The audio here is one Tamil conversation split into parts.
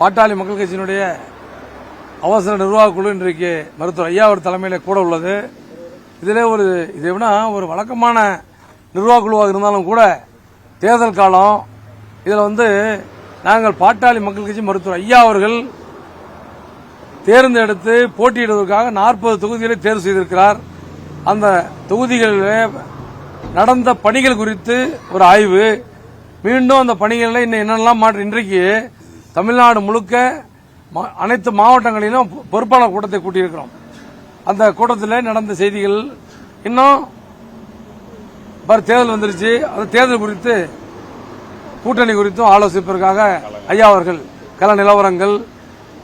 பாட்டாளி மக்கள் கட்சியினுடைய அவசர நிர்வாக குழு இன்றைக்கு மருத்துவர் ஐயா அவர் தலைமையில் கூட உள்ளது. இதில் இது எப்படின்னா ஒரு வழக்கமான நிர்வாக குழுவாக இருந்தாலும் கூட தேர்தல் காலம் இதில் நாங்கள் பாட்டாளி மக்கள் கட்சி மருத்துவர் ஐயா அவர்கள் தேர்ந்தெடுத்து போட்டியிடுவதற்காக 40 தொகுதிகளை தேர்வு செய்திருக்கிறார். அந்த தொகுதிகளில் நடந்த பணிகள் குறித்து ஒரு ஆய்வு, மீண்டும் அந்த பணிகளில் இன்னும் என்னெல்லாம் மாற்றம். இன்றைக்கு தமிழ்நாடு முழுக்க அனைத்து மாவட்டங்களிலும் பொறுப்பாளர் கூட்டத்தை கூட்டியிருக்கிறோம். அந்த கூட்டத்தில் நடந்த செய்திகள், இன்னும் தேர்தல் வந்துருச்சு, அந்த தேர்தல் குறித்து கூட்டணி குறித்தும் ஆலோசிப்பதற்காக ஐயா அவர்கள் கள நிலவரங்கள்,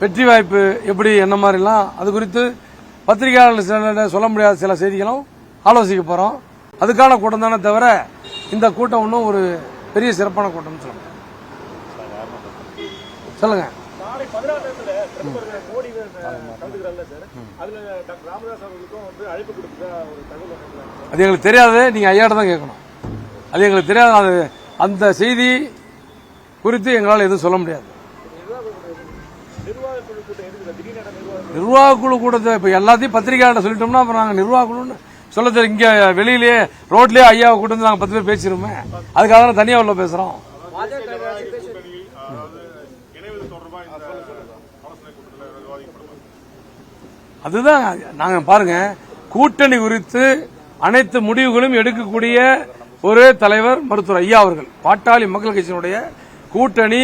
வெற்றி வாய்ப்பு எப்படி, என்ன மாதிரிலாம் அது குறித்து பத்திரிகையாளர்கள் சொல்ல முடியாத சில செய்திகளும் ஆலோசிக்க போறோம். அதுக்கான கூட்டம் தானே தவிர இந்த கூட்டம் ஒன்றும் ஒரு பெரிய சிறப்பான கூட்டம் சொல்லுங்க. அது எங்களுக்கு தெரியாது, நீங்க ஐயாட்ட தான் கேட்கணும். அது எங்களுக்கு தெரியாது. அந்த செய்தி குறித்து எங்களால் எதுவும் சொல்ல முடியாது. நிர்வாக குழு கூட்டத்தை இப்ப எல்லாத்தையும் பத்திரிகையாளர் சொல்லிட்டோம்னா அப்புறம் நாங்க நிர்வாக குழுன்னு சொல்ல தெரியும். இங்க வெளியிலேயே ரோட்லயே ஐயாவை கூட்டு நாங்க 10 பேர் பேசிருமே, அதுக்காக தான் தனியா உள்ள பேசுறோம். அதுதான் நாங்க பாருங்க, கூட்டணி குறித்து அனைத்து முடிவுகளும் எடுக்கக்கூடிய ஒரே தலைவர் மருத்துவர் ஐயா அவர்கள். பாட்டாளி மக்கள் கட்சியினுடைய கூட்டணி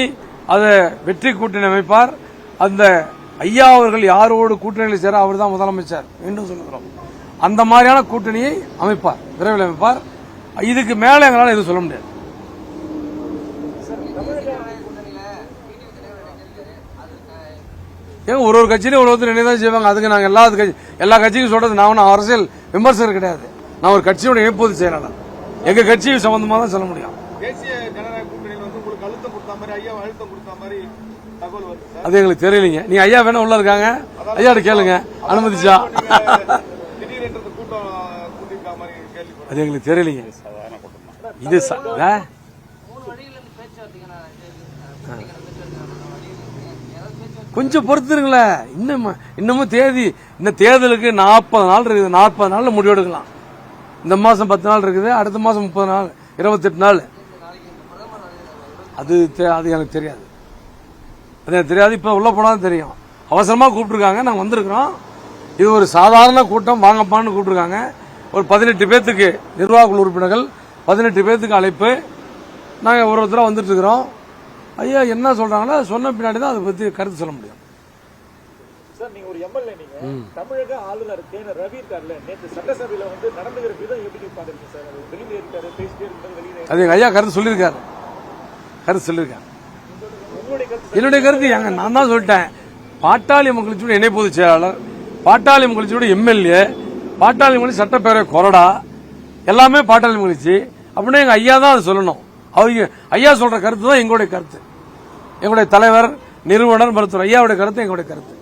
அதை வெற்றி கூட்டணி அமைப்பார். அந்த ஐயா அவர்கள் யாரோடு கூட்டணியில் சேர அவர் தான் முதலமைச்சர் என்று சொல்லுகிறோம். அந்த மாதிரியான கூட்டணியை அமைப்பார், விரைவில் அமைப்பார். இதுக்கு மேல எங்களால் எதுவும் சொல்ல முடியாது. ஏன் ஒரு கட்சியிலும் ஒருத்தர் நினைதான் செய்வாங்க. அதுக்கு நாங்க எல்லா கட்சிக்கும் சொல்றது, நான் அரசியல் விமர்சகர் கிடையாது. நான் ஒரு கட்சியோட இணைப்பொது செயலாளர். எங்க கட்சி சம்பந்தமா தான் சொல்ல முடியும். தேசிய ஜனநாயக கூட்டணியில் உங்களுக்கு அழுத்தம் கொடுத்த மாதிரி, ஐயா அழுத்தம் கொடுத்த மாதிரி தகவல் வருது. அது எங்களுக்கு தெரியலீங்க. நீங்க ஐயா வேணா உள்ள இருக்காங்க, ஐயா கேளுங்க, அனுமதிச்சா. அது எங்களுக்கு தெரியலீங்க. இது கொஞ்சம் பொறுத்துருங்களேன். இன்னமும் தேதி, இந்த தேர்தலுக்கு 40 நாள் இருக்குது. 40 நாள்ல முடிவெடுக்கலாம். இந்த மாசம் 10 நாள் இருக்குது, அடுத்த மாசம் 30 நாள், 28 நாள். அது எனக்கு தெரியாது. அது எனக்கு தெரியாது. இப்ப உள்ள போனாலும் தெரியும். அவசரமா கூப்பிட்டுருக்காங்க, நாங்க வந்திருக்கிறோம். இது ஒரு சாதாரண கூட்டம், வாங்கப்பான்னு கூப்பிட்டுருக்காங்க. ஒரு 18 பேத்துக்கு நிர்வாக குழு உறுப்பினர்கள், 18 பேத்துக்கு அழைப்பு. நாங்க ஒருத்தர வந்துட்டு இருக்கிறோம். ஐயா என்ன சொல்றாங்களோ சொன்ன பின்னாடி தான் அதை பத்தி கருத்து சொல்ல முடியும். நீங்க ஒரு எம்எல்ஏ, நீங்க தமிழக ஆளுநர் ரவி இருக்கார்ல, நேற்று சட்டசபையில நடந்துகிற விதம் எப்படி பாத்துருக்கீங்க சார்? வெளியில இருக்காரு, பேசிட்டே இருக்காரு, வெளியில. அது எங்க ஐயா கருத்து சொல்லியிருக்காரு. என்னுடைய கருத்து நான் தான் சொல்லிட்டேன். பாட்டாளி மக்கள் கட்சியோட இணை பொதுச் செயலாளர், பாட்டாளி மக்கள் கட்சியோட எம்எல்ஏ, பாட்டாளி மக்கள் சட்டப்பேரவை கொறடா, எல்லாமே பாட்டாளி மக்கள் கட்சி. அப்படின்னா எங்க ஐயா தான் அதை சொல்லணும். அவங்க ஐயா சொல்ற கருத்து தான் எங்களுடைய கருத்து. எங்களுடைய தலைவர், நிறுவனர் மருத்துவர் ஐயாவுடைய கருத்து எங்களுடைய கருத்து.